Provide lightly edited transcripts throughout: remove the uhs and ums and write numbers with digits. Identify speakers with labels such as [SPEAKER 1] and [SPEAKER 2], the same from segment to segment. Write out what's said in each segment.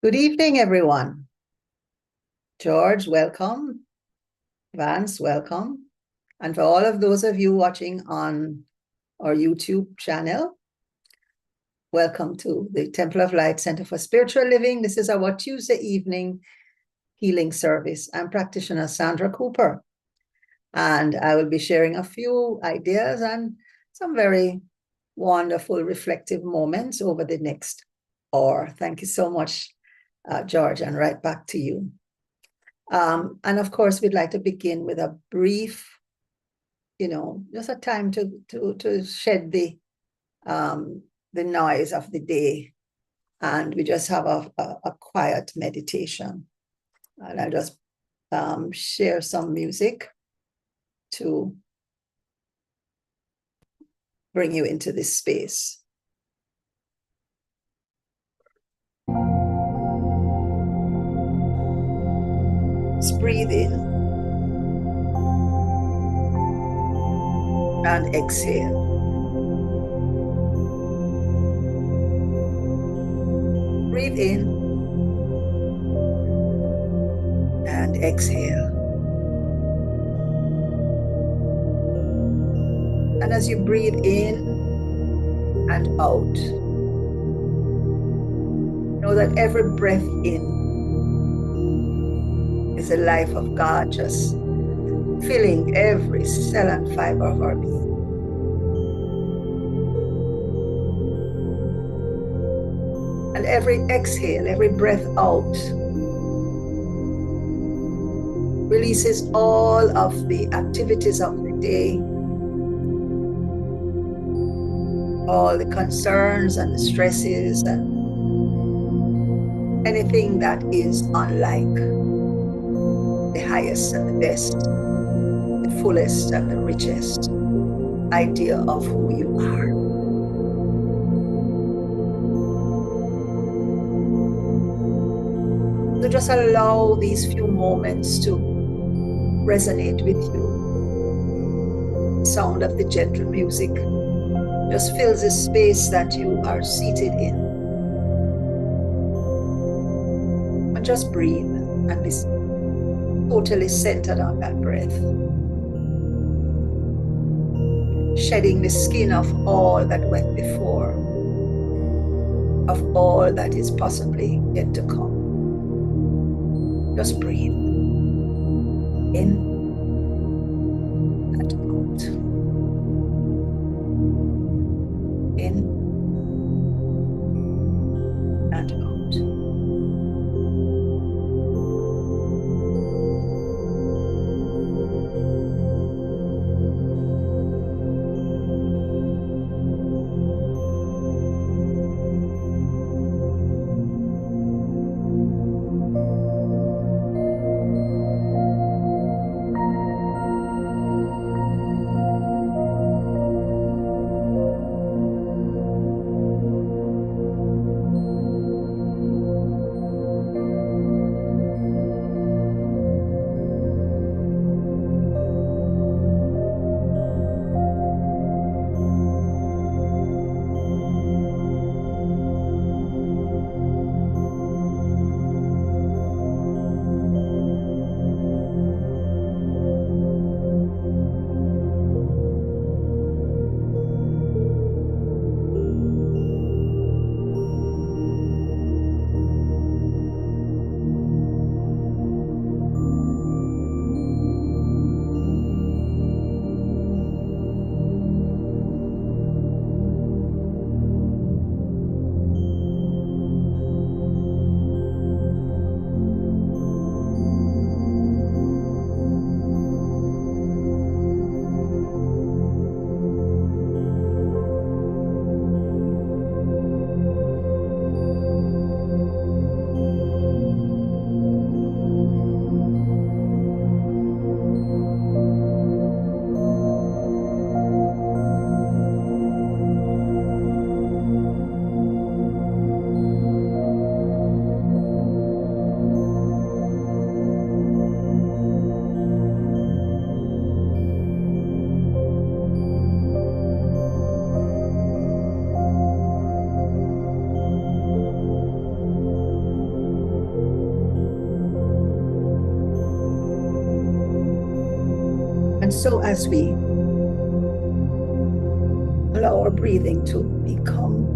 [SPEAKER 1] Good evening, everyone. George, welcome. Vance, welcome. And for all of those of you watching on our YouTube channel, welcome to the Temple of Light Center for Spiritual Living. This is our Tuesday evening healing service. I'm practitioner Sandra Cooper, and I will be sharing a few ideas and some very wonderful reflective moments over the next hour. Thank you so much, George, and right back to you. And of course, we'd like to begin with a brief, just a time to shed the noise of the day, and we just have a quiet meditation. And I'll just share some music to bring you into this space. Just breathe in and exhale. Breathe in and exhale. And as you breathe in and out, know that every breath in is the life of God just filling every cell and fiber of our being. And every exhale, every breath out, releases all of the activities of the day, all the concerns and the stresses and anything that is unlike the highest and the best, the fullest and the richest idea of who you are. So just allow these few moments to resonate with you. The sound of the gentle music just fills the space that you are seated in. And just breathe and be totally centered on that breath. Shedding the skin of all that went before, of all that is possibly yet to come. Just breathe in and out. In and out. So as we allow our breathing to become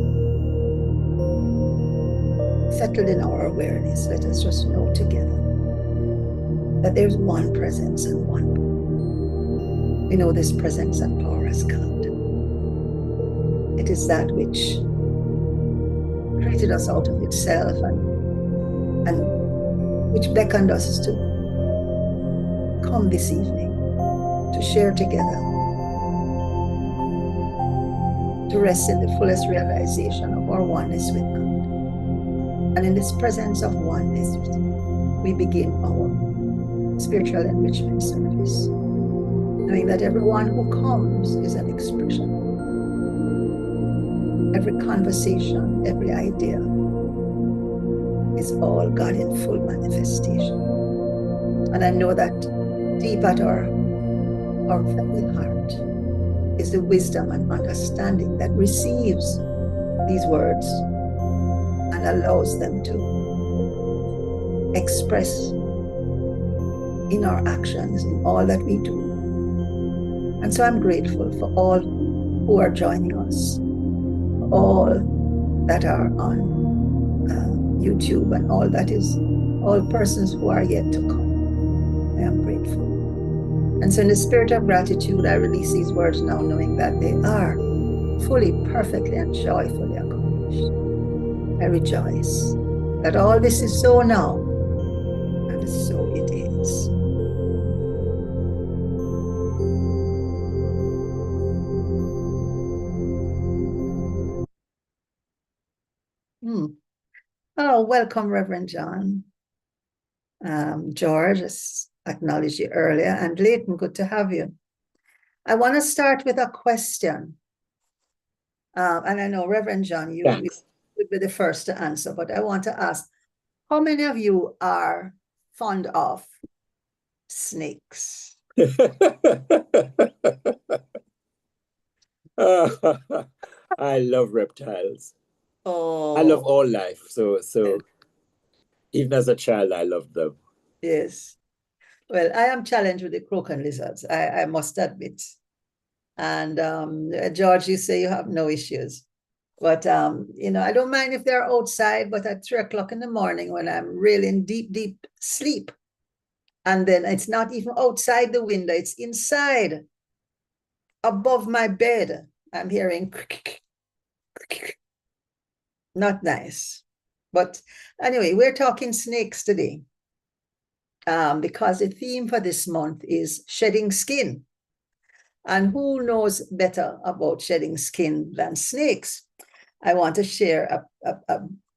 [SPEAKER 1] settled in our awareness, let us just know together that there's one presence and one power. We know this presence and power as God. It is that which created us out of itself and which beckoned us to come this evening to share together, to rest in the fullest realization of our oneness with God. And in this presence of oneness, we begin our spiritual enrichment service, knowing that everyone who comes is an expression. Every conversation, every idea is all God in full manifestation. And I know that deep at our very heart is the wisdom and understanding that receives these words and allows them to express in our actions, in all that we do. And so I'm grateful for all who are joining us, for all that are on YouTube and all persons who are yet to come. I am grateful. And so in the spirit of gratitude, I release these words now, knowing that they are fully, perfectly, and joyfully accomplished. I rejoice that all this is so now, and so it is. Oh, welcome, Reverend John. George, as acknowledged you earlier, and Leighton, good to have you. I want to start with a question. And I know, Reverend John, you would be the first to answer, but I want to ask, how many of you are fond of snakes?
[SPEAKER 2] I love reptiles.
[SPEAKER 1] Oh,
[SPEAKER 2] I love all life. So even as a child, I loved them.
[SPEAKER 1] Yes. Well, I am challenged with the croaking lizards, I must admit. And George, you say you have no issues. But, I don't mind if they're outside, but at 3 o'clock in the morning when I'm really in deep, deep sleep, and then it's not even outside the window, it's inside, above my bed, I'm hearing not nice. But anyway, we're talking snakes today, because the theme for this month is shedding skin. And who knows better about shedding skin than snakes? I want to share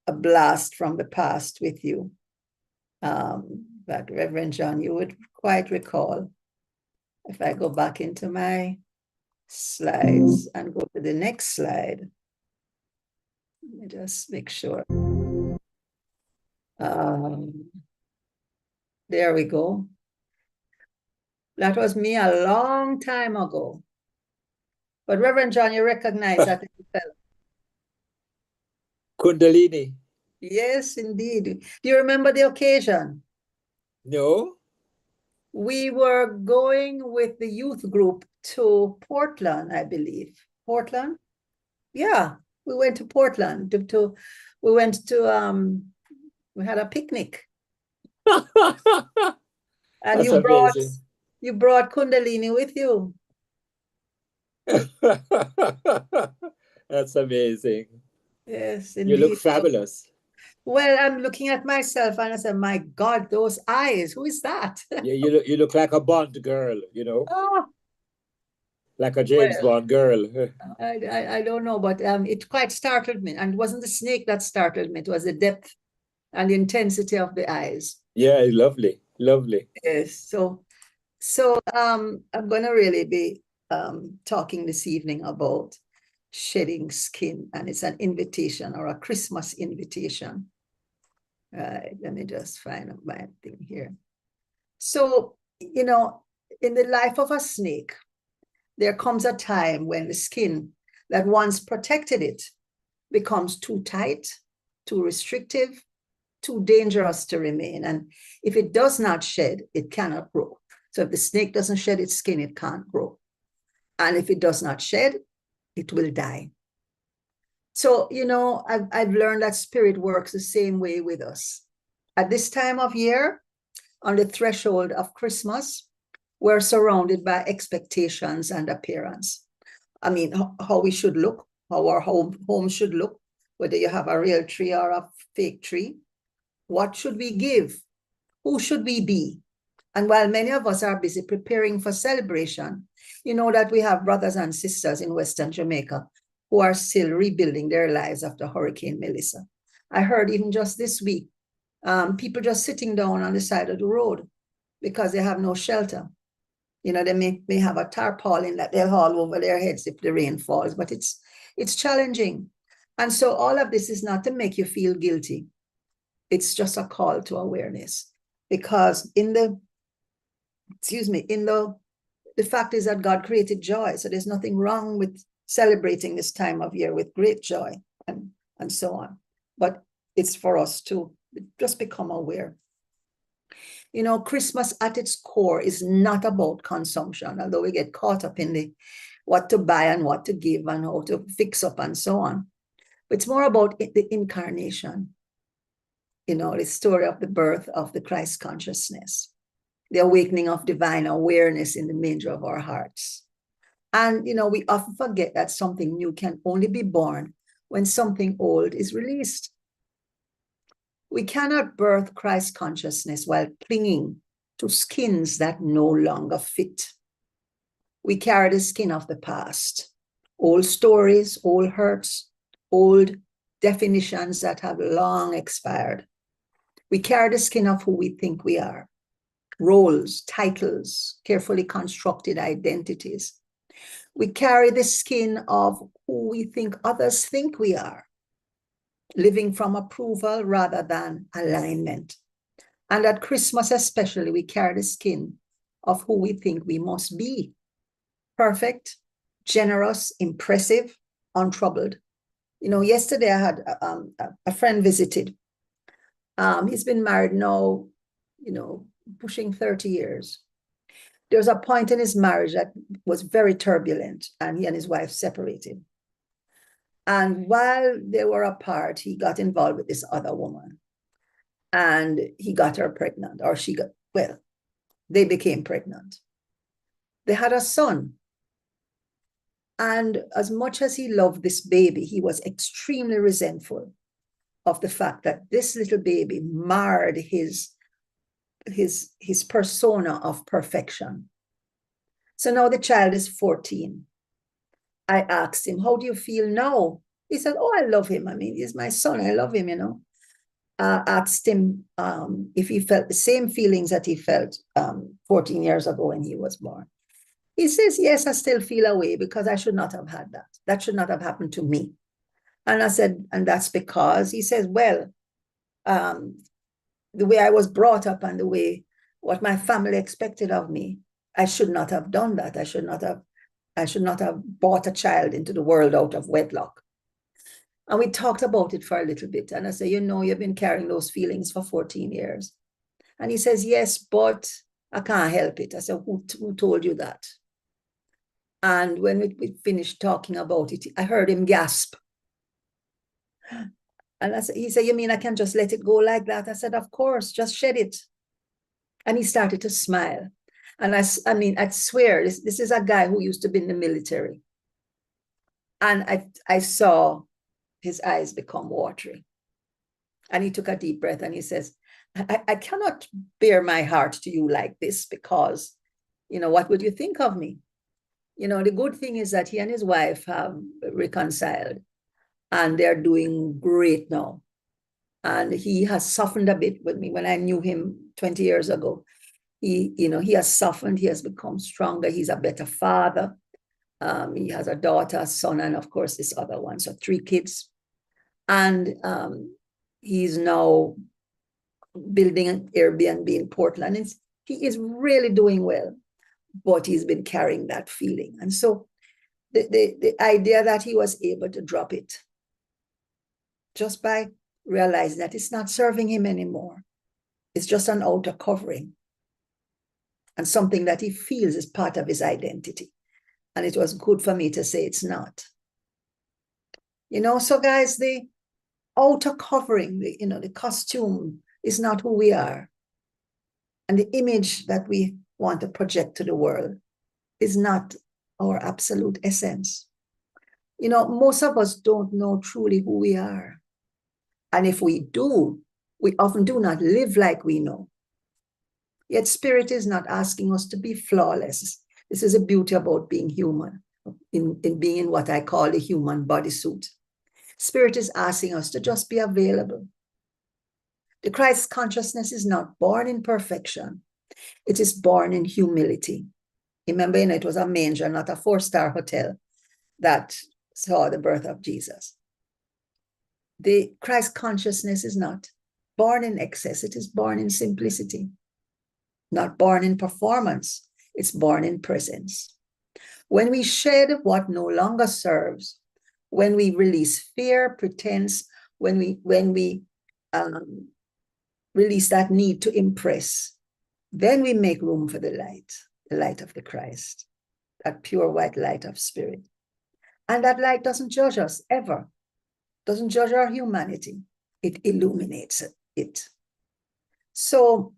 [SPEAKER 1] a blast from the past with you, that Reverend John, you would quite recall. If I go back into my slides and go to the next slide, let me just make sure. There we go. That was me a long time ago. But Reverend John, you recognize that fellow.
[SPEAKER 2] Kundalini.
[SPEAKER 1] Yes, indeed. Do you remember the occasion?
[SPEAKER 2] No.
[SPEAKER 1] We were going with the youth group to Portland, I believe. Portland? Yeah, we went to Portland. We went to we had a picnic. And
[SPEAKER 2] That's amazing.
[SPEAKER 1] You brought Kundalini with you.
[SPEAKER 2] That's amazing.
[SPEAKER 1] Yes, indeed.
[SPEAKER 2] You look fabulous.
[SPEAKER 1] Well, I'm looking at myself and I said, my God, those eyes, who is that?
[SPEAKER 2] Yeah, you look like a Bond girl,
[SPEAKER 1] Oh,
[SPEAKER 2] like a James Bond girl.
[SPEAKER 1] I don't know, but it quite startled me. And it wasn't the snake that startled me, it was the depth and the intensity of the eyes.
[SPEAKER 2] Yeah, lovely, lovely.
[SPEAKER 1] Yes, so I'm going to really be talking this evening about shedding skin, and it's an invitation or a Christmas invitation. Let me just find my thing here. So, in the life of a snake, there comes a time when the skin that once protected it becomes too tight, too restrictive, too dangerous to remain. And if it does not shed, it cannot grow. So if the snake doesn't shed its skin, it can't grow. And if it does not shed, it will die. So, I've learned that spirit works the same way with us. At this time of year, on the threshold of Christmas, we're surrounded by expectations and appearance. I mean, how we should look, how our home should look, whether you have a real tree or a fake tree. What should we give? Who should we be? And while many of us are busy preparing for celebration, you know that we have brothers and sisters in Western Jamaica who are still rebuilding their lives after Hurricane Melissa. I heard even just this week, people just sitting down on the side of the road because they have no shelter. They may have a tarpaulin that they'll haul over their heads if the rain falls, but it's challenging. And so all of this is not to make you feel guilty. It's just a call to awareness, because the fact is that God created joy. So there's nothing wrong with celebrating this time of year with great joy and so on. But it's for us to just become aware. Christmas at its core is not about consumption, although we get caught up in the what to buy and what to give and how to fix up and so on. But it's more about the incarnation, the story of the birth of the Christ consciousness, the awakening of divine awareness in the manger of our hearts. And, we often forget that something new can only be born when something old is released. We cannot birth Christ consciousness while clinging to skins that no longer fit. We carry the skin of the past, old stories, old hurts, old definitions that have long expired. We carry the skin of who we think we are, roles, titles, carefully constructed identities. We carry the skin of who we think others think we are, living from approval rather than alignment. And at Christmas especially, we carry the skin of who we think we must be: perfect, generous, impressive, untroubled. Yesterday I had a friend visited. He's been married now, pushing 30 years. There was a point in his marriage that was very turbulent, and he and his wife separated. And while they were apart, he got involved with this other woman, and he got her pregnant, or they became pregnant. They had a son. And as much as he loved this baby, he was extremely resentful of the fact that this little baby marred his persona of perfection. So now the child is 14. I asked him, how do you feel now? He said, oh, I love him. I mean, he's my son. I love him, I asked him if he felt the same feelings that he felt 14 years ago when he was born. He says, yes, I still feel a way because I should not have had that. That should not have happened to me. And I said, and that's because, he says, well, the way I was brought up and the way what my family expected of me, I should not have done that. I should not have brought a child into the world out of wedlock. And we talked about it for a little bit. And I said, you've been carrying those feelings for 14 years. And he says, yes, but I can't help it. I said, who told you that? And when we finished talking about it, I heard him gasp. And he said, you mean I can just let it go like that? I said, of course, just shed it. And he started to smile. And I swear, this is a guy who used to be in the military. And I saw his eyes become watery. And he took a deep breath and he says, I cannot bare my heart to you like this because, what would you think of me? The good thing is that he and his wife have reconciled and they're doing great now. And he has softened a bit with me. When I knew him 20 years ago, he has softened, he has become stronger. He's a better father. He has a daughter, a son, and of course this other one. So 3 kids. And he's now building an Airbnb in Portland. He is really doing well, but he's been carrying that feeling. And so the idea that he was able to drop it just by realizing that it's not serving him anymore. It's just an outer covering. and something that he feels is part of his identity. And it was good for me to say it's not. You know, so guys, the outer covering, the costume is not who we are. And the image that we want to project to the world is not our absolute essence. You know, most of us don't know truly who we are. And if we do, we often do not live like we know. Yet Spirit is not asking us to be flawless. This is the beauty about being human, in being in what I call the human bodysuit. Spirit is asking us to just be available. The Christ consciousness is not born in perfection. It is born in humility. Remember, it was a manger, not a 4-star hotel, that saw the birth of Jesus. The Christ consciousness is not born in excess. It is born in simplicity. Not born in performance. It's born in presence. When we shed what no longer serves, when we release fear, pretense, when we release that need to impress, then we make room for the light of the Christ, that pure white light of Spirit. And that light doesn't judge us ever, doesn't judge our humanity. It illuminates it. So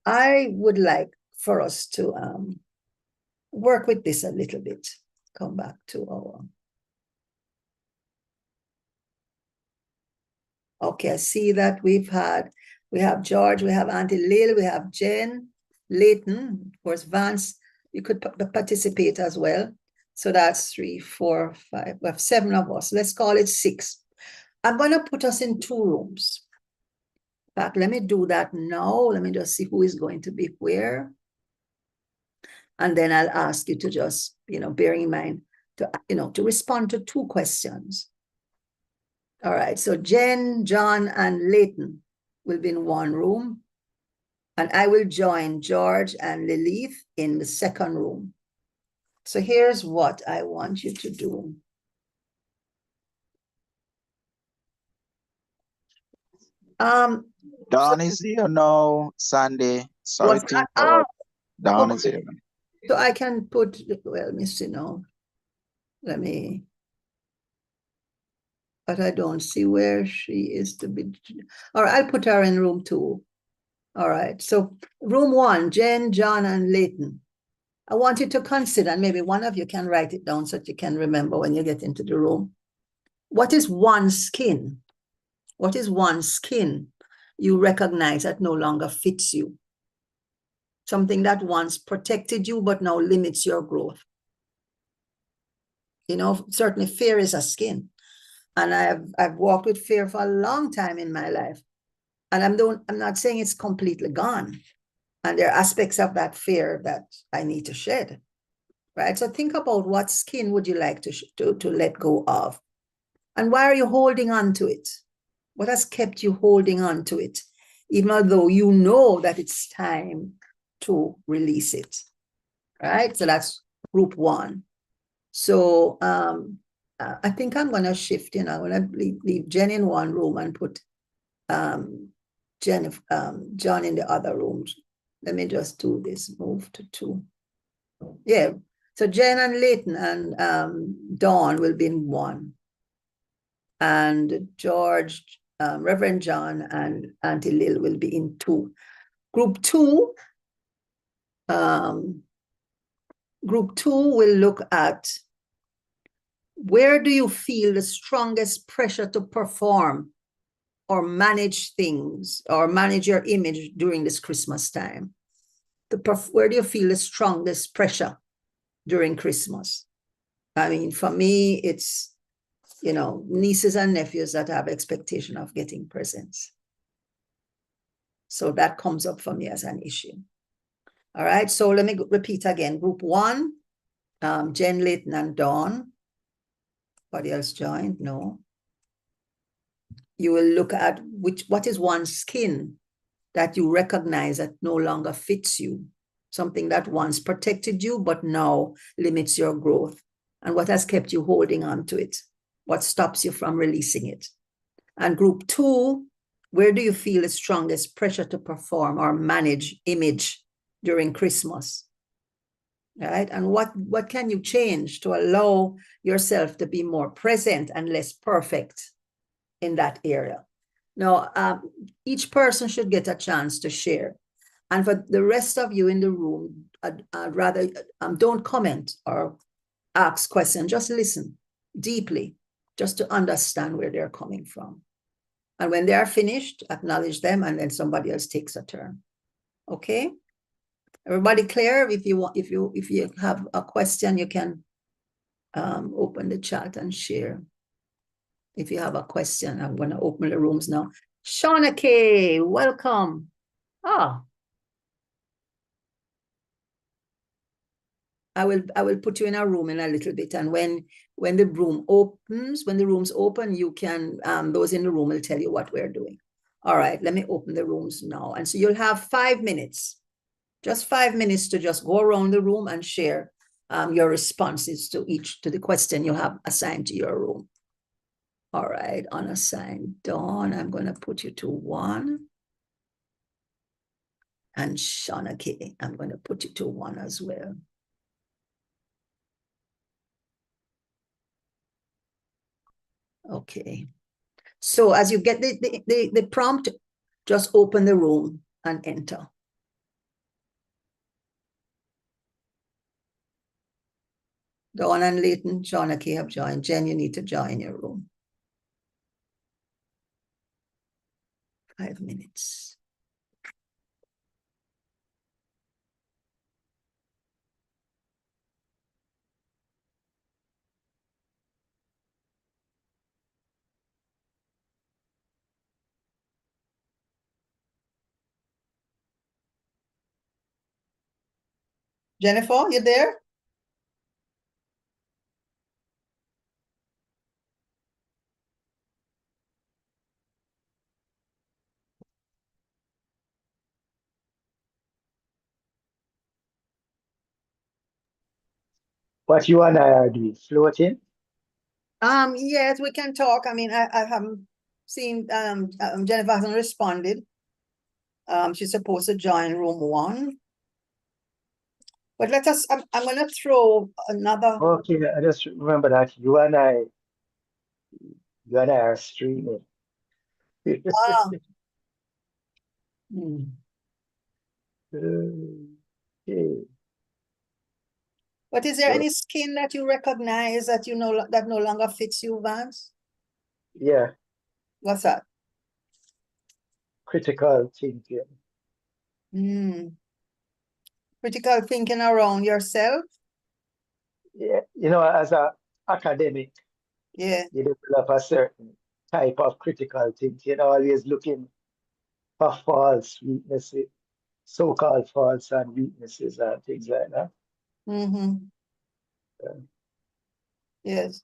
[SPEAKER 1] I would like for us to work with this a little bit. Come back to our... Okay, I see that we have George, we have Auntie Lil, we have Jen, Leighton, of course, Vance, you could participate as well. So that's 3, 4, 5, we have 7 of us. Let's call it 6. I'm going to put us in 2 rooms. In fact, let me do that now. Let me just see who is going to be where. And then I'll ask you to just, bear in mind to respond to 2 questions. All right, so Jen, John, and Leighton will be in 1 room. And I will join George and Lilith in the 2nd room. So here's what I want you to do.
[SPEAKER 3] Dawn is here now, Sunday. Sorry to interrupt. Dawn is here.
[SPEAKER 1] So I can put, well, let me see now. But I don't see where she is to be. All right, I'll put her in room 2. All right, so room 1, Jen, John, and Leighton. I want you to consider, and maybe one of you can write it down so that you can remember when you get into the room. What is one skin? What is one skin you recognize that no longer fits you? Something that once protected you, but now limits your growth. Certainly fear is a skin. And I've walked with fear for a long time in my life. And I'm not saying it's completely gone. And there are aspects of that fear that I need to shed. Right? So think about what skin would you like to let go of? And why are you holding on to it? What has kept you holding on to it? Even though you know that it's time to release it. Right? So that's group 1. So I think I'm going to shift, I'm going to leave Jen in 1 room and put John in the other room. Let me just do this, move to 2. Yeah, so Jen and Leighton and Dawn will be in 1. And George, Reverend John and Auntie Lil will be in 2. Group 2 will look at where do you feel the strongest pressure to perform or manage things or manage your image during this Christmas time? Where do you feel the strongest pressure during Christmas? I mean, for me, it's, nieces and nephews that have expectation of getting presents. So that comes up for me as an issue. All right, so let me repeat again. Group 1, Jen, Leighton, and Dawn. Anybody else joined? No. You will look at what is one skin that you recognize that no longer fits you, something that once protected you, but now limits your growth. And what has kept you holding on to it? What stops you from releasing it? And group 2, where do you feel the strongest pressure to perform or manage image during Christmas, right? And what can you change to allow yourself to be more present and less perfect in that area? Now, each person should get a chance to share. And for the rest of you in the room, I'd rather don't comment or ask questions, just listen deeply, just to understand where they're coming from. And when they are finished, acknowledge them, and then somebody else takes a turn. Okay? Everybody clear? If you have a question, you can open the chat and share. If you have a question, I'm going to open the rooms now. Shauna K, welcome. I will put you in a room in a little bit, and when the room opens, when the rooms open, you can those in the room will tell you what we're doing. All right, let me open the rooms now, and so you'll have 5 minutes, just 5 minutes to just go around the room and share your responses to the question you have assigned to your room. All right, unassigned Dawn, I'm going to put you to 1. And Shauna K, I'm going to put you to 1 as well. Okay. So as you get the prompt, just open the room and enter. Dawn and Leighton, Shauna K have joined. Jen, you need to join your room. 5 minutes. Jennifer, you there?
[SPEAKER 4] What you and I are doing, floating?
[SPEAKER 1] Yes, we can talk. I mean, I haven't seen Jennifer hasn't responded. She's supposed to join room 1. But let us, I'm gonna throw another.
[SPEAKER 4] Okay, I just remember that you and I are streaming. Okay.
[SPEAKER 1] But is there any skin that you recognize that you know that no longer fits you, Vance?
[SPEAKER 4] Yeah,
[SPEAKER 1] What's that?
[SPEAKER 4] critical thinking.
[SPEAKER 1] Critical thinking around yourself?
[SPEAKER 4] Yeah, you know, as an academic,
[SPEAKER 1] Yeah.
[SPEAKER 4] you develop a certain type of critical thinking, always looking for false weaknesses, so-called faults and weaknesses and things like that.
[SPEAKER 1] Yes.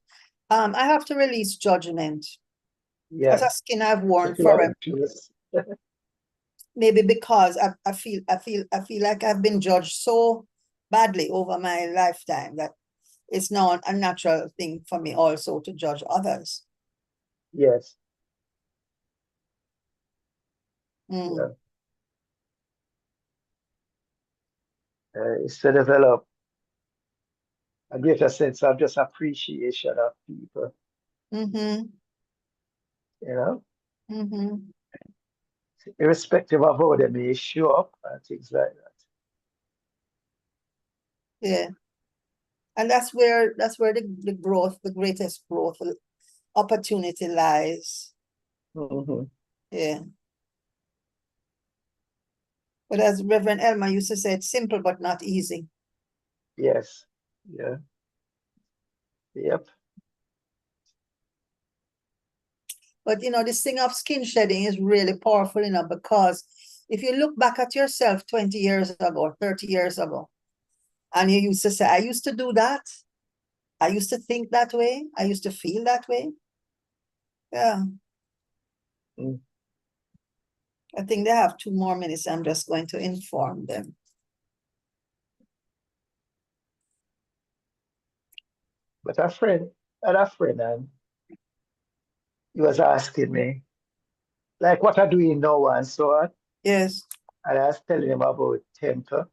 [SPEAKER 1] I have to release judgment.
[SPEAKER 4] Yeah.
[SPEAKER 1] That's a skin I've worn forever. Maybe because I feel like I've been judged so badly over my lifetime that it's now a natural thing for me also to judge others.
[SPEAKER 4] Yes.
[SPEAKER 1] Yeah.
[SPEAKER 4] It's to develop a greater sense of just appreciation of people. You know? Irrespective of how they may show up and things like that.
[SPEAKER 1] Yeah. And that's where the growth, the greatest growth opportunity lies. Yeah. But as Reverend Elmer used to say, it's simple but not easy.
[SPEAKER 4] Yes. Yeah. Yep.
[SPEAKER 1] But you know, this thing of skin shedding is really powerful, you know, because if you look back at yourself 20 years ago, 30 years ago, and you used to say, I used to do that. I used to think that way. I used to feel that way. Yeah. I think they have 2 more minutes. I'm just going to inform them.
[SPEAKER 4] But a friend, and he was asking me, like, what are doing now and so on.
[SPEAKER 1] Yes.
[SPEAKER 4] And I was telling him about temper.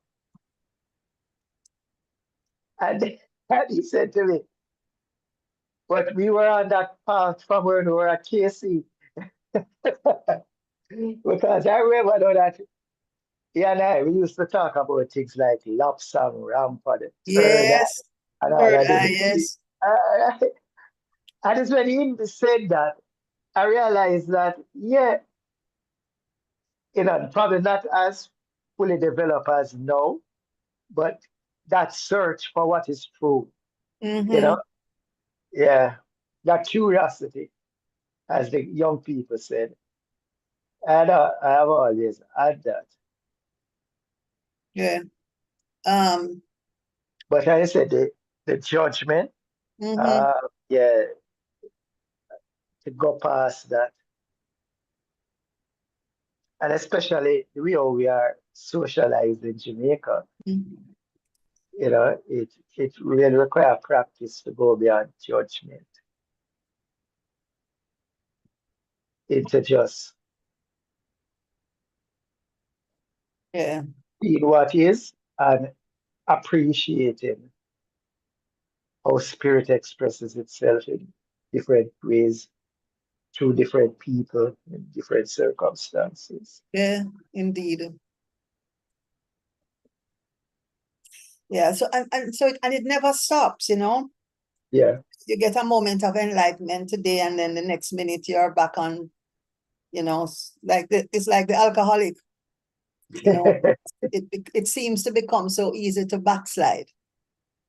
[SPEAKER 4] And, and he said to me, but we were on that path from when we were at KC. Because I remember though that he and I, we used to talk about things like Lopsam, Rampart, Third Eye,
[SPEAKER 1] Yes.
[SPEAKER 4] and all
[SPEAKER 1] Third
[SPEAKER 4] of
[SPEAKER 1] eye,
[SPEAKER 4] this.
[SPEAKER 1] yes.
[SPEAKER 4] And it's when he said that, I realized that, yeah, probably not as fully developed as now, but that search for what is true, you know, yeah, that curiosity, as the young people said. And I have always had that.
[SPEAKER 1] Yeah. Um,
[SPEAKER 4] But I said the judgment,
[SPEAKER 1] mhm.
[SPEAKER 4] yeah, to go past that. And especially the way how we are socialized in Jamaica,
[SPEAKER 1] Mhm.
[SPEAKER 4] it really requires practice to go beyond judgment into just
[SPEAKER 1] Yeah.
[SPEAKER 4] being what is and appreciating how spirit expresses itself in different ways through different people in different circumstances.
[SPEAKER 1] Yeah, indeed. Yeah. So and it never stops,
[SPEAKER 4] Yeah.
[SPEAKER 1] You get a moment of enlightenment today, and then the next minute you're back on, it's like the alcoholic, it seems to become so easy to backslide.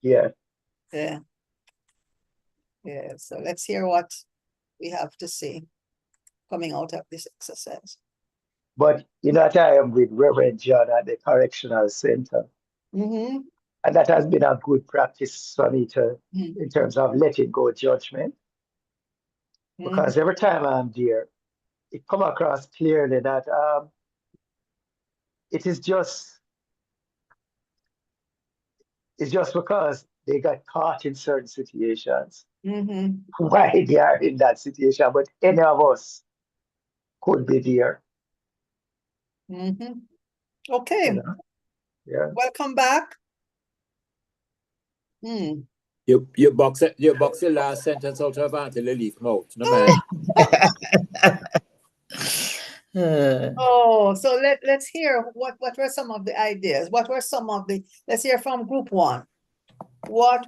[SPEAKER 4] Yeah.
[SPEAKER 1] Yeah. Yeah. So let's hear what we have to say coming out of this exercise.
[SPEAKER 4] But I am with Reverend John at the Correctional Center.
[SPEAKER 1] Mm-hmm.
[SPEAKER 4] And that has been a good practice for me
[SPEAKER 1] Mm-hmm.
[SPEAKER 4] in terms of letting go judgment. Because every time I'm there, it come across clearly that it is it's just because they got caught in certain situations
[SPEAKER 1] Mm-hmm.
[SPEAKER 4] why they are in that situation. But any of us could be there.
[SPEAKER 1] Mm-hmm. Okay.
[SPEAKER 4] Yeah.
[SPEAKER 1] Welcome back. Mm.
[SPEAKER 2] You box your last sentence out of Auntie Lily mouth. No man.
[SPEAKER 1] Oh, so let's hear what were some of the ideas. Let's hear from group one. What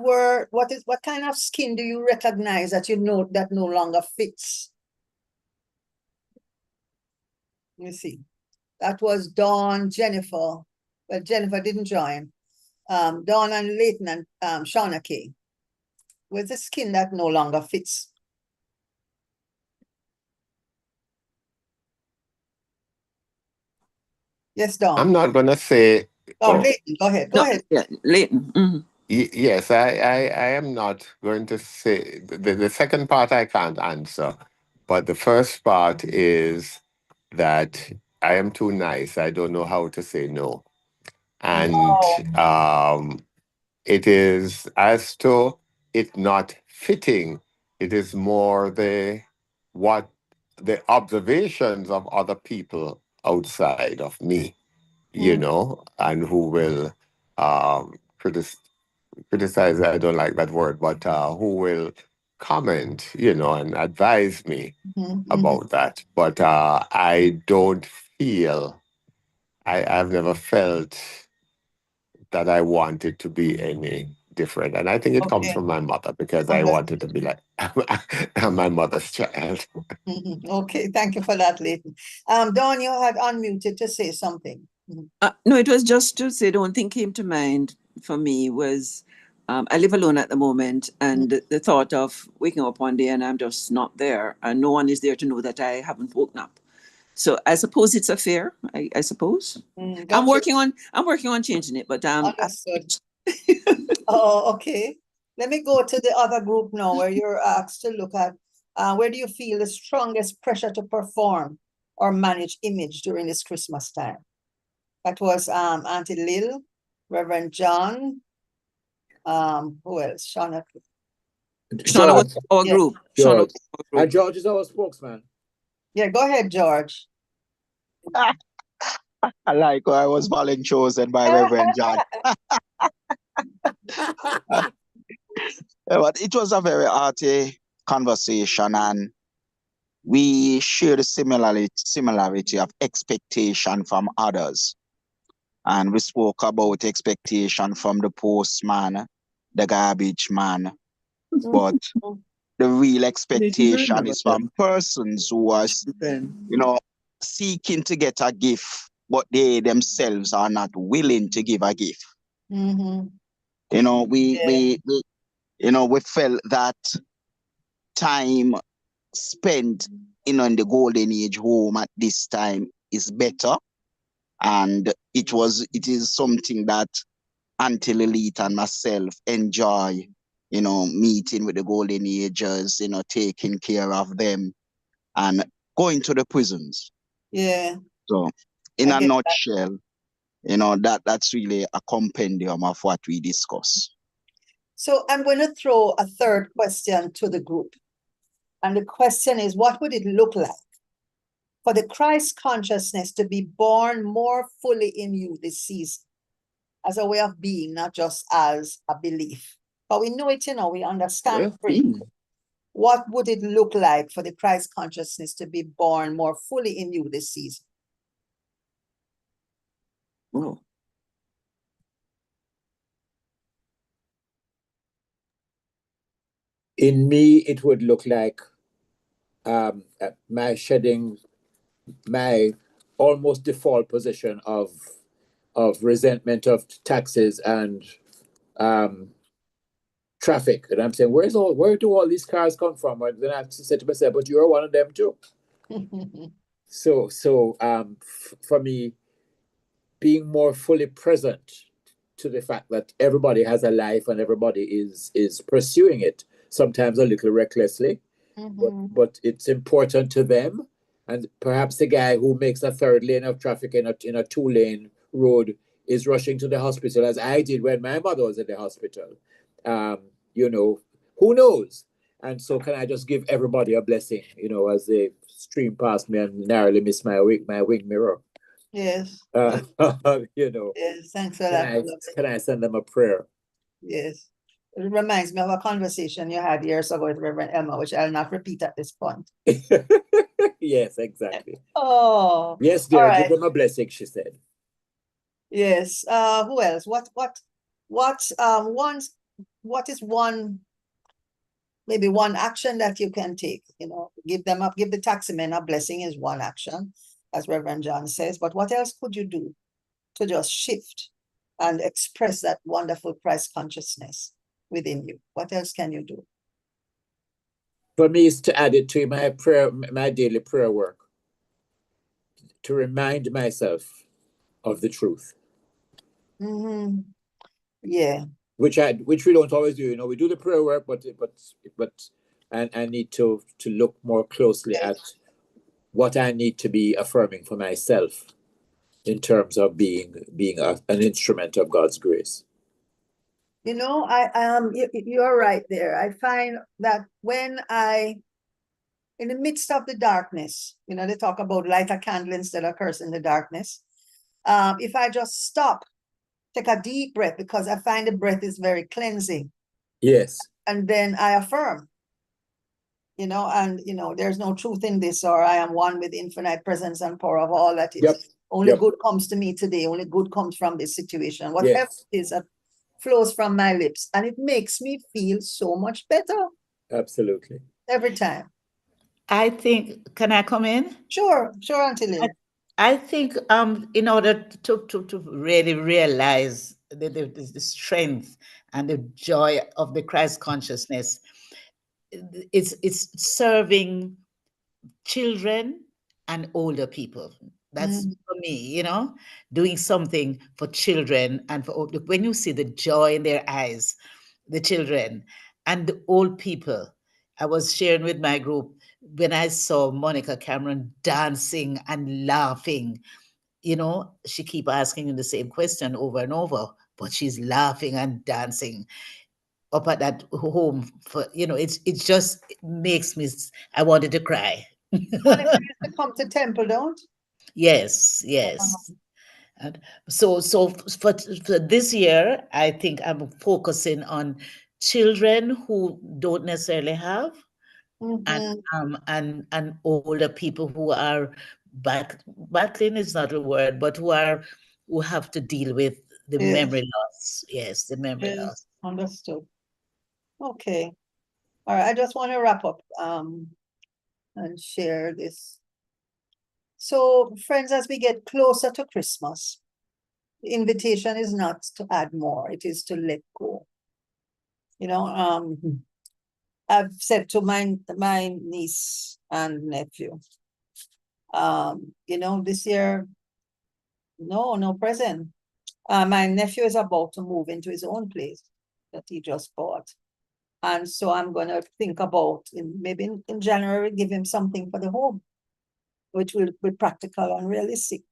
[SPEAKER 1] kind of skin do you recognize that that no longer fits? Let me see. That was Dawn, Jennifer. Well, Jennifer didn't join. Dawn and Leighton and Shauna Kay. With the skin that no longer fits. Yes, Dawn.
[SPEAKER 5] I'm not gonna say.
[SPEAKER 1] Leighton, go ahead. Go ahead.
[SPEAKER 6] Yeah, Leighton. Mm-hmm.
[SPEAKER 5] Yes, I am not going to say the second part I can't answer, but the first part is that I am too nice. I don't know how to say no. And it is as to it not fitting, it is more the observations of other people outside of me, and who will criticize, I don't like that word, but who will comment, and advise me about that. But I don't feel, I've never felt that I wanted to be any different. And I think it comes from my mother, because I wanted to be like my mother's child.
[SPEAKER 1] Okay, thank you for that, Leighton. Dawn, you had unmuted to say something.
[SPEAKER 6] No, it was just to say, the one thing came to mind for me was I live alone at the moment, and the thought of waking up one day and I'm just not there, and no one is there to know that I haven't woken up. So I suppose it's a fear. I suppose I'm working on changing it, but
[SPEAKER 1] understood. Oh, okay. Let me go to the other group now, where you're asked to look at where do you feel the strongest pressure to perform or manage image during this Christmas time? That was Auntie Lil, Reverend John, who else? Shauna.
[SPEAKER 6] Shauna was our group.
[SPEAKER 2] George. And George is our spokesman.
[SPEAKER 1] Yeah, go ahead, George.
[SPEAKER 3] I like how I was chosen by Reverend John. But it was a very hearty conversation, and we share the similarity of expectation from others. And we spoke about expectation from the postman, the garbage man. But the real expectation is from persons who are, seeking to get a gift, but they themselves are not willing to give a gift. We felt that time spent in the golden age home at this time is better, and it is something that Auntie Lilith and myself enjoy, meeting with the golden ages, taking care of them and going to the prisons.
[SPEAKER 1] Yeah.
[SPEAKER 3] So in a nutshell, that's really a compendium of what we discuss.
[SPEAKER 1] So I'm going to throw a third question to the group. And the question is, what would it look like for the Christ consciousness to be born more fully in you this season as a way of being, not just as a belief? But we know it, we understand it. What would it look like for the Christ consciousness to be born more fully in you this season?
[SPEAKER 6] Oh.
[SPEAKER 2] In me, it would look like my shedding my almost default position of resentment of taxes and traffic. And I'm saying, where do all these cars come from? And then I have to say to myself, but you're one of them too. So for me, being more fully present to the fact that everybody has a life and everybody is pursuing it, sometimes a little recklessly, but it's important to them. And perhaps the guy who makes a third lane of traffic in a 2-lane road is rushing to the hospital, as I did when my mother was in the hospital. Who knows? And so can I just give everybody a blessing, as they stream past me and narrowly miss my wing mirror.
[SPEAKER 1] Yes.
[SPEAKER 2] Yes,
[SPEAKER 1] thanks for that.
[SPEAKER 2] Can I send them a prayer?
[SPEAKER 1] Yes. It reminds me of a conversation you had years ago with Reverend Emma, which I'll not repeat at this point.
[SPEAKER 2] Yes, exactly.
[SPEAKER 1] Oh.
[SPEAKER 2] Yes, dear, give them a blessing, she said.
[SPEAKER 1] Yes. Who else? What is maybe one action that you can take? Give the taximen a blessing is one action, as Reverend John says. But what else could you do to just shift and express that wonderful Christ consciousness within you? What else can you do?
[SPEAKER 2] For me, is to add it to my daily prayer work, to remind myself of the truth.
[SPEAKER 1] Yeah.
[SPEAKER 2] Which we don't always do. We do the prayer work, but I need to look more closely at what I need to be affirming for myself in terms of being an instrument of God's grace.
[SPEAKER 1] You're right there. I find that when in the midst of the darkness, they talk about light a candle instead of curse in the darkness. If I just stop, take a deep breath, because I find the breath is very cleansing.
[SPEAKER 2] Yes.
[SPEAKER 1] And then I affirm, there's no truth in this, or I am one with infinite presence and power of all that is.
[SPEAKER 2] Yep.
[SPEAKER 1] Only good comes to me today. Only good comes from this situation. Whatever it is that flows from my lips. And it makes me feel so much better.
[SPEAKER 2] Absolutely.
[SPEAKER 1] Every time.
[SPEAKER 7] I think, can I come in?
[SPEAKER 1] Sure, Auntie Lynn.
[SPEAKER 7] I think in order to really realize the strength and the joy of the Christ consciousness, it's serving children and older people. That's for me, doing something for children and for old. When you see the joy in their eyes, the children and the old people. I was sharing with my group when I saw Monica Cameron dancing and laughing. She keep asking the same question over and over, but she's laughing and dancing up at that home. It just makes me, I wanted to cry.
[SPEAKER 1] Monica used to come to temple, don't?
[SPEAKER 7] Yes. And so for this year, I think I'm focusing on children who don't necessarily have, and older people who are battling is not a word, but who have to deal with the memory loss. Yes, the memory loss.
[SPEAKER 1] Understood. Okay. All right. I just want to wrap up and share this. So, friends, as we get closer to Christmas, the invitation is not to add more, it is to let go. You know, I've said to my niece and nephew, you know, this year, no present. My nephew is about to move into his own place that he just bought. And so I'm going to think about, maybe in January, give him something for the home, which will be practical and realistic.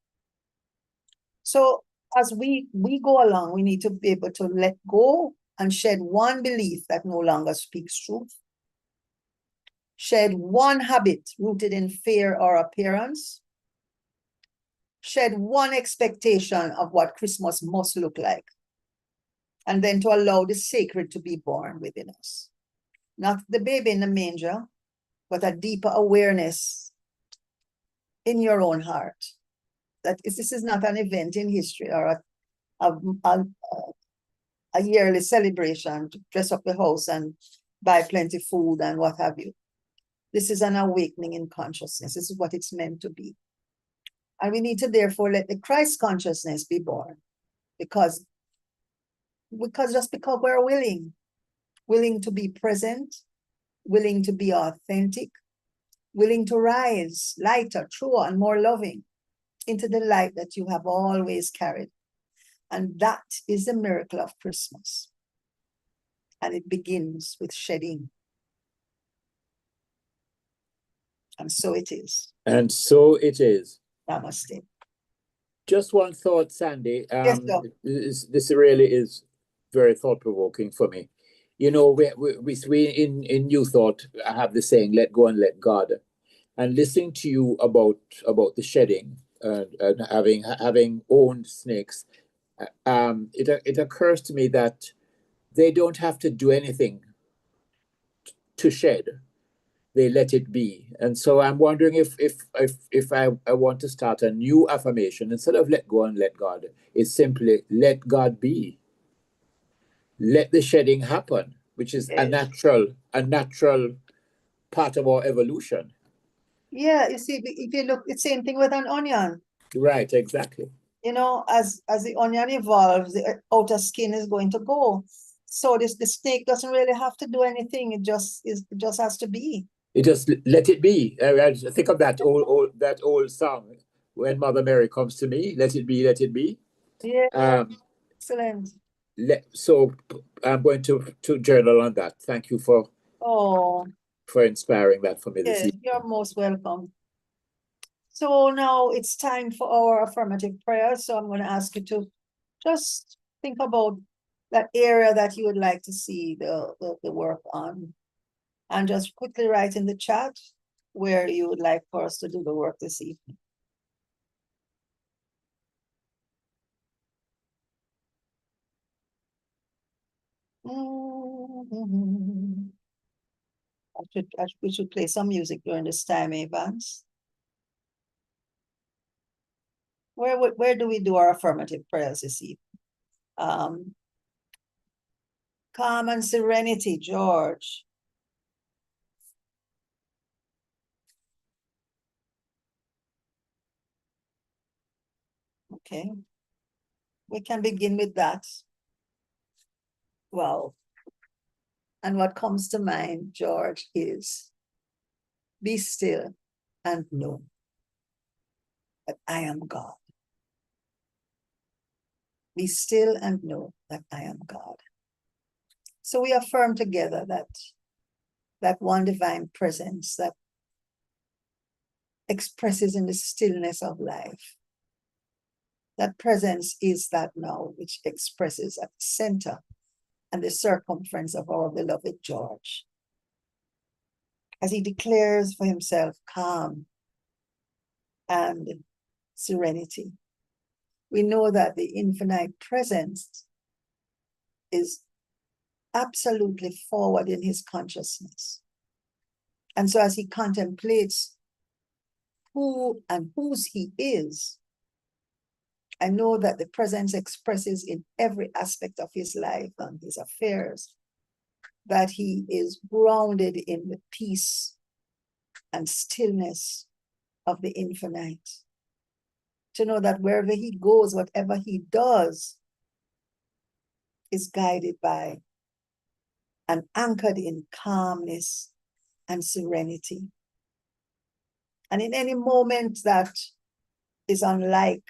[SPEAKER 1] So as we go along, we need to be able to let go and shed one belief that no longer speaks truth. Shed one habit rooted in fear or appearance. Shed one expectation of what Christmas must look like. And then to allow the sacred to be born within us. Not the baby in the manger, but a deeper awareness in your own heart that this is not an event in history or a yearly celebration to dress up the house and buy plenty food and what have you. This is an awakening in consciousness. This is what it's meant to be. And we need to therefore let the Christ consciousness be born because we're willing to be present, willing to be authentic, willing to rise lighter, truer, and more loving into the light that you have always carried. And that is the miracle of Christmas. And it begins with shedding. And so it is.
[SPEAKER 2] And so it is.
[SPEAKER 1] Namaste.
[SPEAKER 2] Just one thought, Sandy.
[SPEAKER 1] Yes, sir.
[SPEAKER 2] This really is very thought-provoking for me. You know, we in New Thought have the saying, let go and let God. And listening to you about the shedding and having owned snakes, it occurs to me that they don't have to do anything to shed. They let it be. And so I'm wondering if I want to start a new affirmation, instead of let go and let God, it's simply let God be. Let the shedding happen, which is a natural part of our evolution.
[SPEAKER 1] Yeah, you see, if you look, it's the same thing with an onion.
[SPEAKER 2] Right, exactly.
[SPEAKER 1] You know, as the onion evolves, the outer skin is going to go. So the snake doesn't really have to do anything. It just has to be.
[SPEAKER 2] It just let it be. I think of that old song, When Mother Mary Comes to Me, let it be, let it be.
[SPEAKER 1] Yeah, excellent.
[SPEAKER 2] So I'm going to journal on that. Thank you for inspiring that for me this evening.
[SPEAKER 1] You're most welcome. So now it's time for our affirmative prayer. So I'm going to ask you to just think about that area that you would like to see the work on. And just quickly write in the chat where you would like for us to do the work this evening. We should play some music during this time, Evans. Where do we do our affirmative prayers this evening? Calm and serenity, George. Okay. We can begin with that. Well, and what comes to mind, George, is be still and know that I am God. Be still and know that I am God. So we affirm together that one divine presence that expresses in the stillness of life. That presence is that now which expresses at the center and the circumference of our beloved George. As he declares for himself calm and serenity. we know that the infinite presence is absolutely forward in his consciousness. And so as he contemplates who and whose he is, I know that the presence expresses in every aspect of his life and his affairs that he is grounded in the peace and stillness of the infinite. To know that wherever he goes, whatever he does is guided by and anchored in calmness and serenity. And in any moment that is unlike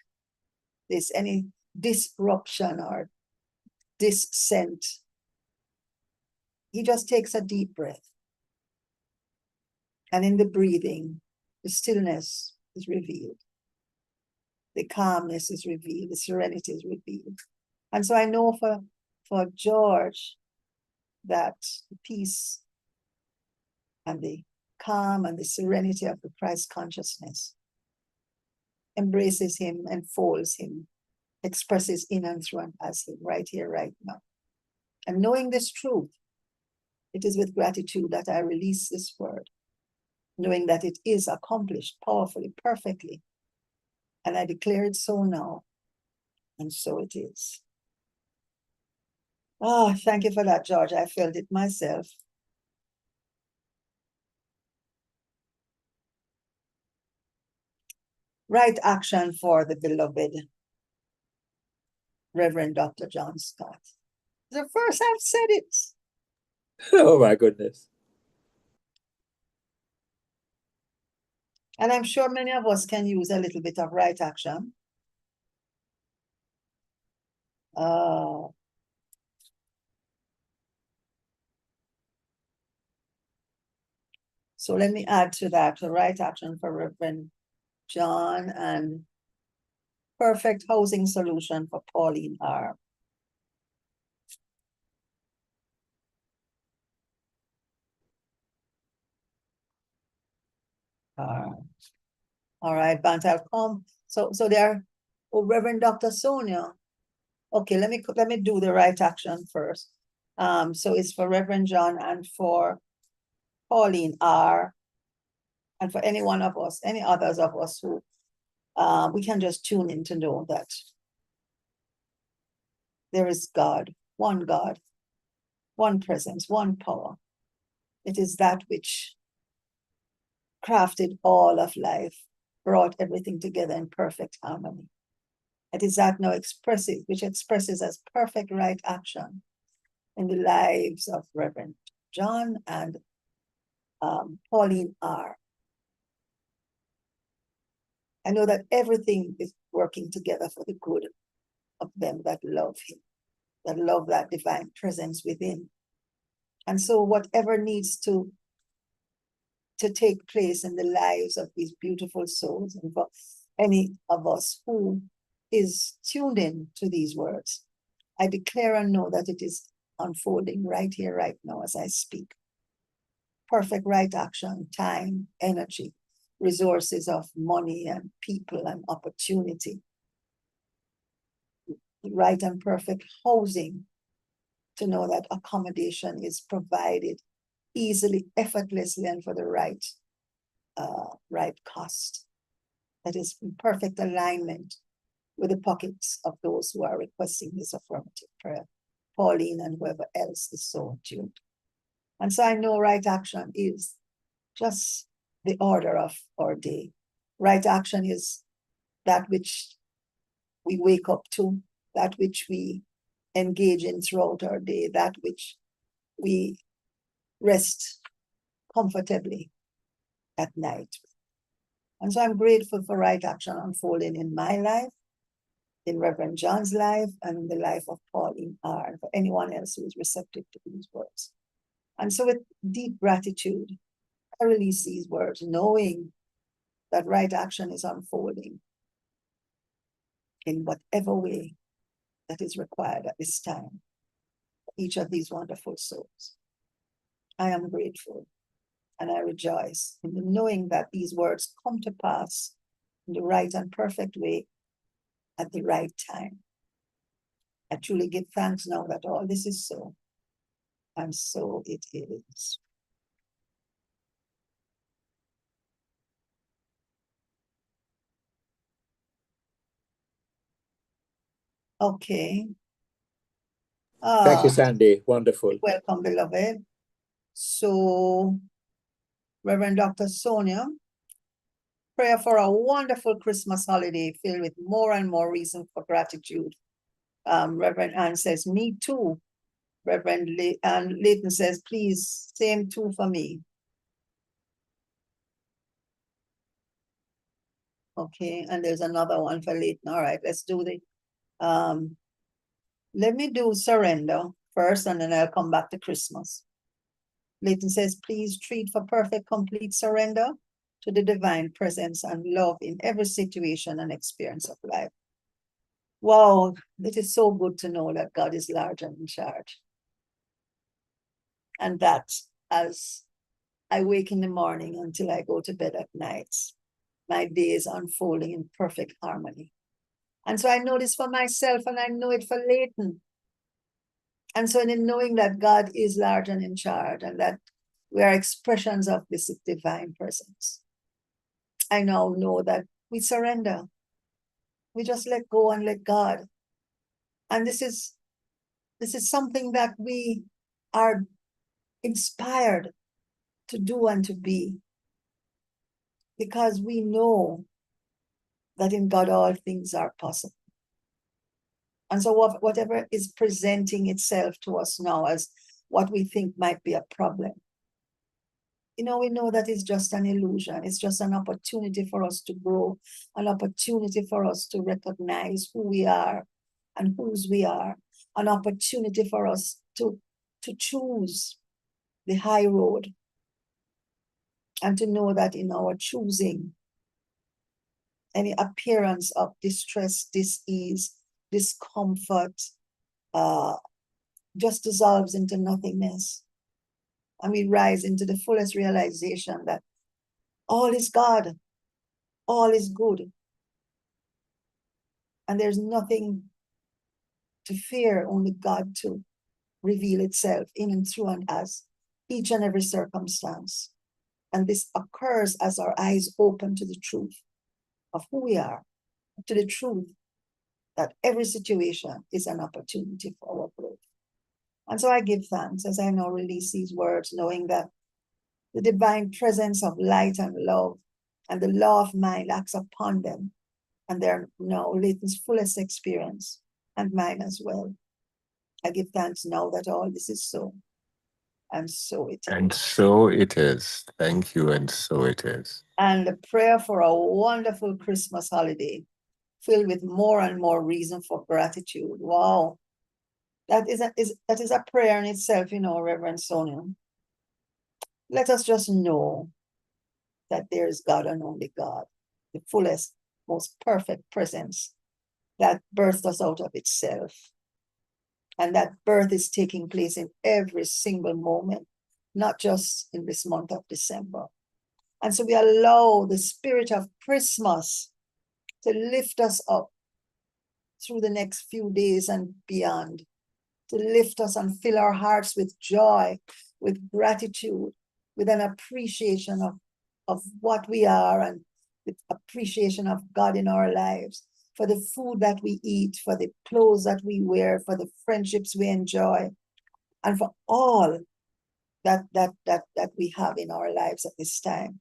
[SPEAKER 1] this, any disruption or dissent, he just takes a deep breath. And in the breathing, the stillness is revealed. The calmness is revealed. The serenity is revealed. And so I know for George that the peace and the calm and the serenity of the Christ consciousness embraces him, enfolds him, expresses in and through and as him right here, right now. And knowing this truth, it is with gratitude that I release this word, knowing that it is accomplished powerfully, perfectly. And I declare it so now, and so it is. Oh, thank you for that, George. I felt it myself. Right action for the beloved Reverend Dr. John Scott. The first I've said it.
[SPEAKER 2] Oh my goodness.
[SPEAKER 1] And I'm sure many of us can use a little bit of right action. So let me add to that the right action for Reverend John and perfect housing solution for Pauline R. All right, Bant, I'll come. So there, Reverend Dr. Sonia. Okay, let me do the right action first. So it's for Reverend John and for Pauline R. And for any one of us, any others of us who we can just tune in to know that there is God, one presence, one power. It is that which crafted all of life, brought everything together in perfect harmony. It is that now which expresses as perfect right action in the lives of Reverend John and Pauline R. I know that everything is working together for the good of them that love him, that love that divine presence within. And so whatever needs to take place in the lives of these beautiful souls, and for any of us who is tuned in to these words, I declare and know that it is unfolding right here, right now as I speak. Perfect right action, time, energy, resources of money and people and opportunity. Right and perfect housing, to know that accommodation is provided easily, effortlessly, and for the right cost. That is in perfect alignment with the pockets of those who are requesting this affirmative prayer, Pauline and whoever else is so tuned. And so I know right action is just the order of our day. Right action is that which we wake up to, that which we engage in throughout our day, that which we rest comfortably at night. And so I'm grateful for right action unfolding in my life, in Reverend John's life, and in the life of Pauline R., and for anyone else who is receptive to these words. And so with deep gratitude, I release these words, knowing that right action is unfolding in whatever way that is required at this time for each of these wonderful souls. I am grateful and I rejoice in knowing that these words come to pass in the right and perfect way at the right time. I truly give thanks now that all this is so, and so it is. Okay.
[SPEAKER 2] Thank you, Sandy. Wonderful.
[SPEAKER 1] Welcome, beloved. So, Reverend Dr. Sonia, prayer for a wonderful Christmas holiday filled with more and more reason for gratitude. Reverend Ann says, me too. Reverend Leighton says, please, same too for me. Okay, and there's another one for Leighton. All right, let's do the, let me do surrender first, and then I'll come back to Christmas. Leighton says, please treat for perfect, complete surrender to the divine presence and love in every situation and experience of life. Wow, it is so good to know that God is large and in charge. And that as I wake in the morning until I go to bed at night, my day is unfolding in perfect harmony. And so I know this for myself, and I know it for Leighton. And so in knowing that God is large and in charge, and that we are expressions of this divine presence, I now know that we surrender. We just let go and let God. And this is something that we are inspired to do and to be, because we know that in God all things are possible. And so whatever is presenting itself to us now as what we think might be a problem, we know that it's just an illusion. It's just an opportunity for us to grow, an opportunity for us to recognize who we are and whose we are, an opportunity for us to choose the high road, and to know that in our choosing, any appearance of distress, dis-ease, discomfort, just dissolves into nothingness. And we rise into the fullest realization that all is God, all is good. And there's nothing to fear, only God to reveal itself in and through and as each and every circumstance. And this occurs as our eyes open to the truth of who we are, to the truth that every situation is an opportunity for our growth. And so I give thanks as I now release these words, knowing that the divine presence of light and love and the law of mind acts upon them, and they're now Leighton's fullest experience, and mine as well. I give thanks now that all this is so, and so it is.
[SPEAKER 5] And so it is. Thank you, and so it is.
[SPEAKER 1] And the prayer for a wonderful Christmas holiday filled with more and more reason for gratitude. Wow. That is a prayer in itself, Reverend Sonia. Let us just know that there is God and only God, the fullest, most perfect presence that birthed us out of itself. And that birth is taking place in every single moment, not just in this month of December. And so we allow the spirit of Christmas to lift us up through the next few days and beyond, to lift us and fill our hearts with joy, with gratitude, with an appreciation of what we are, and with appreciation of God in our lives, for the food that we eat, for the clothes that we wear, for the friendships we enjoy, and for all that we have in our lives at this time.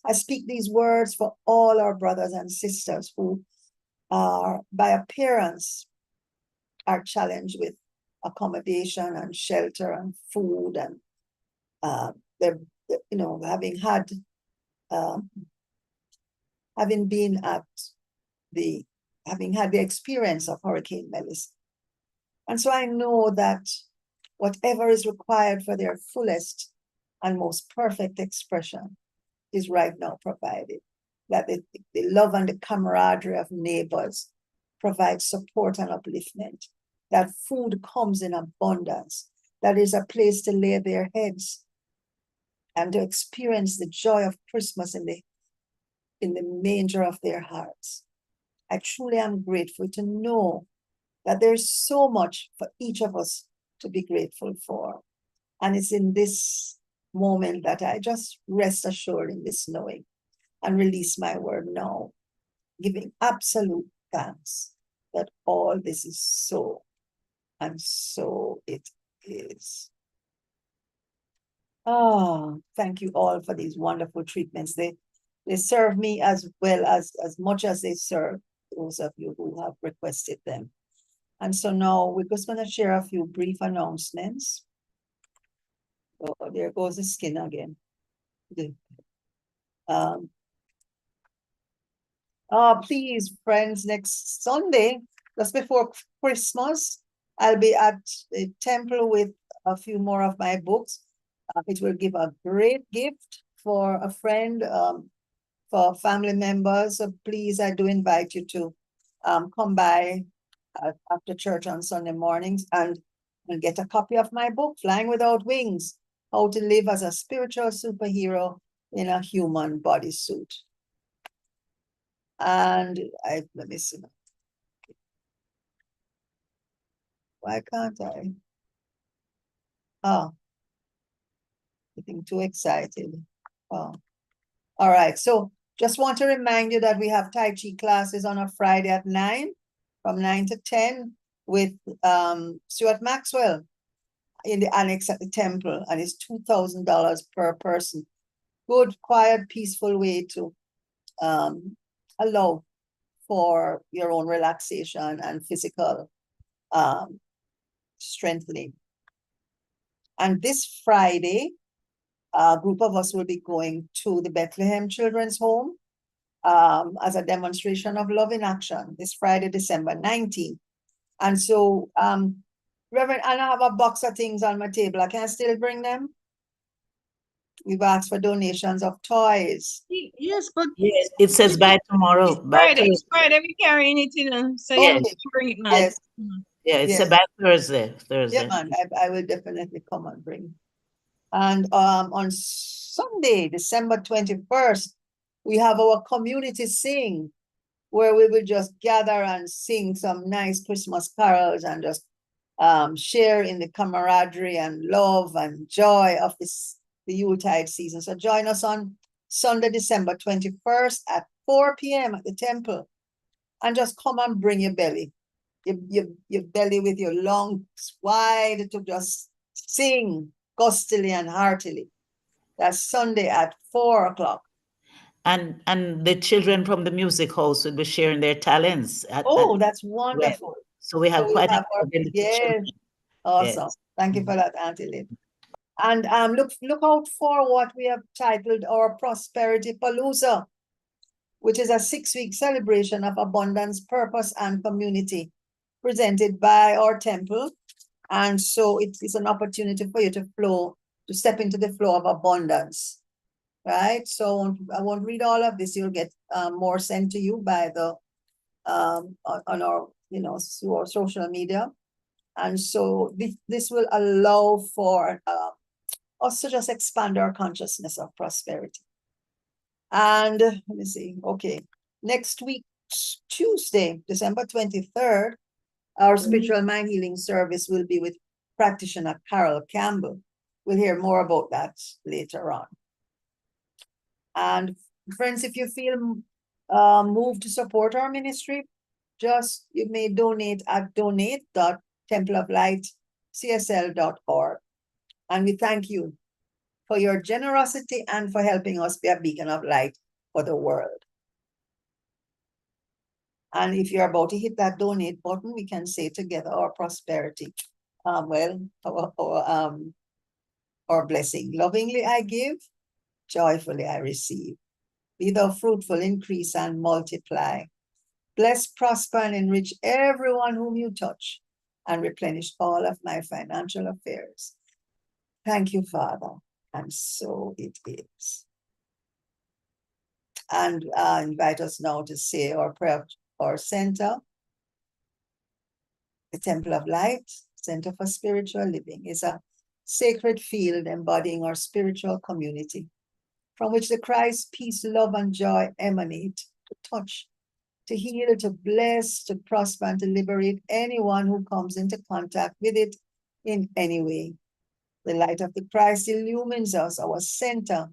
[SPEAKER 1] I speak these words for all our brothers and sisters who are, by appearance, are challenged with accommodation and shelter and food, and they're having had the experience of Hurricane Melissa. And so I know that whatever is required for their fullest and most perfect expression is right now provided. That the love and the camaraderie of neighbors provide support and upliftment. That food comes in abundance. That is a place to lay their heads and to experience the joy of Christmas in the manger of their hearts. I truly am grateful to know that there's so much for each of us to be grateful for. And it's in this moment that I just rest assured in this knowing and release my word now, giving absolute thanks that all this is so, and so it is. Oh, thank you all for these wonderful treatments. They serve me as well as much as they serve those of you who have requested them. And so now we're just going to share a few brief announcements. Oh, there goes the skin again. Please, friends, next Sunday, just before Christmas, I'll be at the temple with a few more of my books. It will give a great gift for a friend, for family members. So please, I do invite you to come by after church on Sunday mornings and get a copy of my book, Flying Without Wings, How to Live as a Spiritual Superhero in a Human Bodysuit. And let me see. Why can't I? Oh, getting too excited. Oh, all right. So just want to remind you that we have Tai Chi classes on a Friday at 9, from 9 to 10 with Stuart Maxwell in the annex at the temple, and it's $2,000 per person. Good, quiet, peaceful way to allow for your own relaxation and physical strengthening. And this Friday, a group of us will be going to the Bethlehem Children's Home as a demonstration of love in action this Friday, December 19th. And so, Reverend, and I have a box of things on my table. I can still bring them. We've asked for donations of toys.
[SPEAKER 8] Yes, but
[SPEAKER 7] Yes, it says by tomorrow. By
[SPEAKER 8] Friday,
[SPEAKER 7] Thursday.
[SPEAKER 8] Friday we carrying it in. So
[SPEAKER 7] Yes.
[SPEAKER 8] yeah, bring it, man.
[SPEAKER 1] Yes.
[SPEAKER 7] Yeah, it's
[SPEAKER 1] Yes.
[SPEAKER 7] by Thursday. Thursday.
[SPEAKER 1] Yeah, man, I will definitely come and bring. And on Sunday, December 21st, we have our community sing, where we will just gather and sing some nice Christmas carols and just share in the camaraderie and love and joy of the Yuletide season. So join us on Sunday, December 21st at 4 p.m. at the temple, and just come and bring your belly. Your belly with your lungs wide to just sing gustily and heartily. That's Sunday at 4 o'clock.
[SPEAKER 7] And the children from the music house will be sharing their talents.
[SPEAKER 1] That's wonderful.
[SPEAKER 7] Well, so we have quite a
[SPEAKER 1] yes. Awesome.
[SPEAKER 7] Yes.
[SPEAKER 1] Thank you for that, Auntie Lynn. And look out for what we have titled our Prosperity Palooza, which is a 6-week celebration of abundance, purpose, and community presented by our temple. And so it is an opportunity for you to step into the flow of abundance, right? So I won't read all of this. You'll get more sent to you by the on our, through our social media. And so this will allow for us to just expand our consciousness of prosperity. And let me see. Okay, next week, Tuesday, December 23rd, our spiritual mind healing service will be with practitioner Carol Campbell. We'll hear more about that later on. And friends, if you feel moved to support our ministry, you may donate at donate.templeoflightcsl.org. And we thank you for your generosity and for helping us be a beacon of light for the world. And if you're about to hit that donate button, we can say together our prosperity. Our blessing. Lovingly I give, joyfully I receive. Be thou fruitful, increase and multiply. Bless, prosper, and enrich everyone whom you touch, and replenish all of my financial affairs. Thank you, Father. And so it is. And invite us now to say our prayer, our center. The Temple of Light, Center for Spiritual Living, is a sacred field embodying our spiritual community, from which the Christ, peace, love, and joy emanate to touch to heal, to bless, to prosper, and to liberate anyone who comes into contact with it in any way. The light of the Christ illumines us, our center,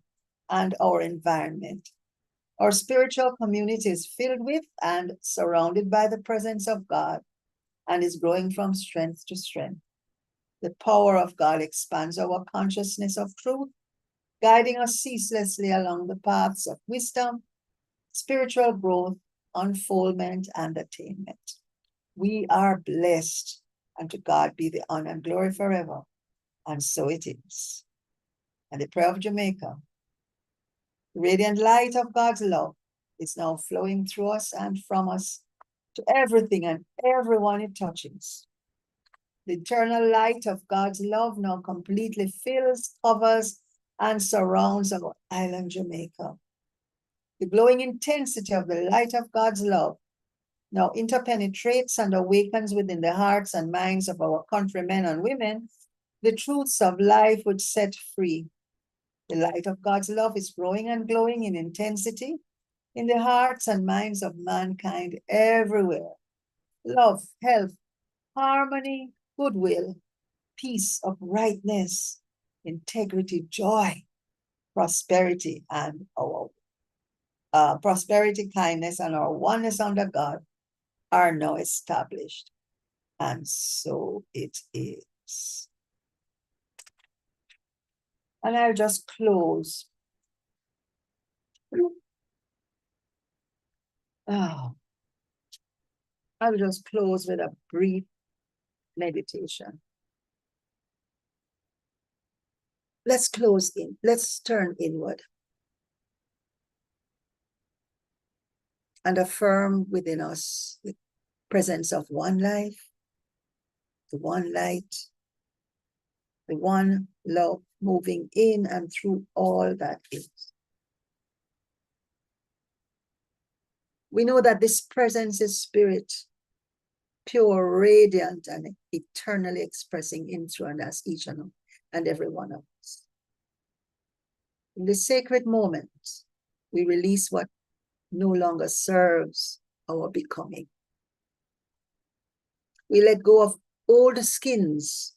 [SPEAKER 1] and our environment. Our spiritual community is filled with and surrounded by the presence of God and is growing from strength to strength. The power of God expands our consciousness of truth, guiding us ceaselessly along the paths of wisdom, spiritual growth, unfoldment, and attainment. We are blessed, and to God be the honor and glory forever. And so it is. And the prayer of Jamaica, the radiant light of God's love is now flowing through us and from us to everything and everyone it touches. The eternal light of God's love now completely fills, covers, and surrounds our island Jamaica. The glowing intensity of the light of God's love now interpenetrates and awakens within the hearts and minds of our countrymen and women the truths of life which set free. The light of God's love is growing and glowing in intensity in the hearts and minds of mankind everywhere. Love, health, harmony, goodwill, peace, uprightness, integrity, joy, prosperity, and our prosperity, kindness, and our oneness under God are now established. And so it is. And I'll just close. I'll just close with a brief meditation. Let's close in. Let's turn inward and affirm within us the presence of one life, the one light, the one love moving in and through all that is. We know that this presence is spirit, pure, radiant, and eternally expressing in through and as each and every one of us. In this sacred moment, we release what no longer serves our becoming. We let go of old skins,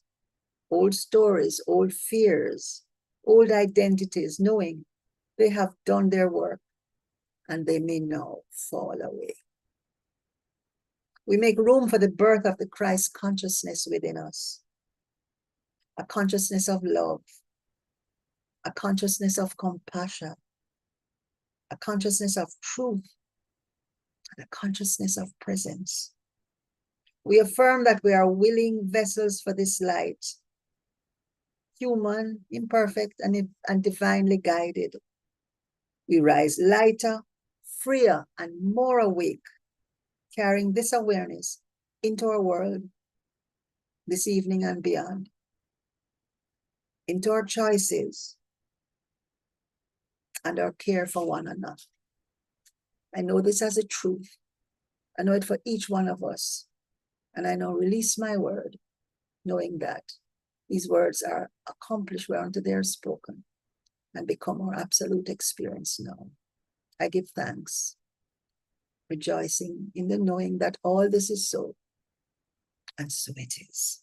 [SPEAKER 1] old stories, old fears, old identities, knowing they have done their work and they may now fall away. We make room for the birth of the Christ consciousness within us, a consciousness of love, a consciousness of compassion, a consciousness of truth, and a consciousness of presence. We affirm that we are willing vessels for this light, human, imperfect, and divinely guided. We rise lighter, freer, and more awake, carrying this awareness into our world this evening and beyond, into our choices and our care for one another. I know this as a truth. I know it for each one of us. And I now release my word, knowing that these words are accomplished whereunto they are spoken and become our absolute experience now. I give thanks, rejoicing in the knowing that all this is so, and so it is.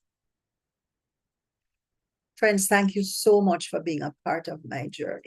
[SPEAKER 1] Friends, thank you so much for being a part of my journey.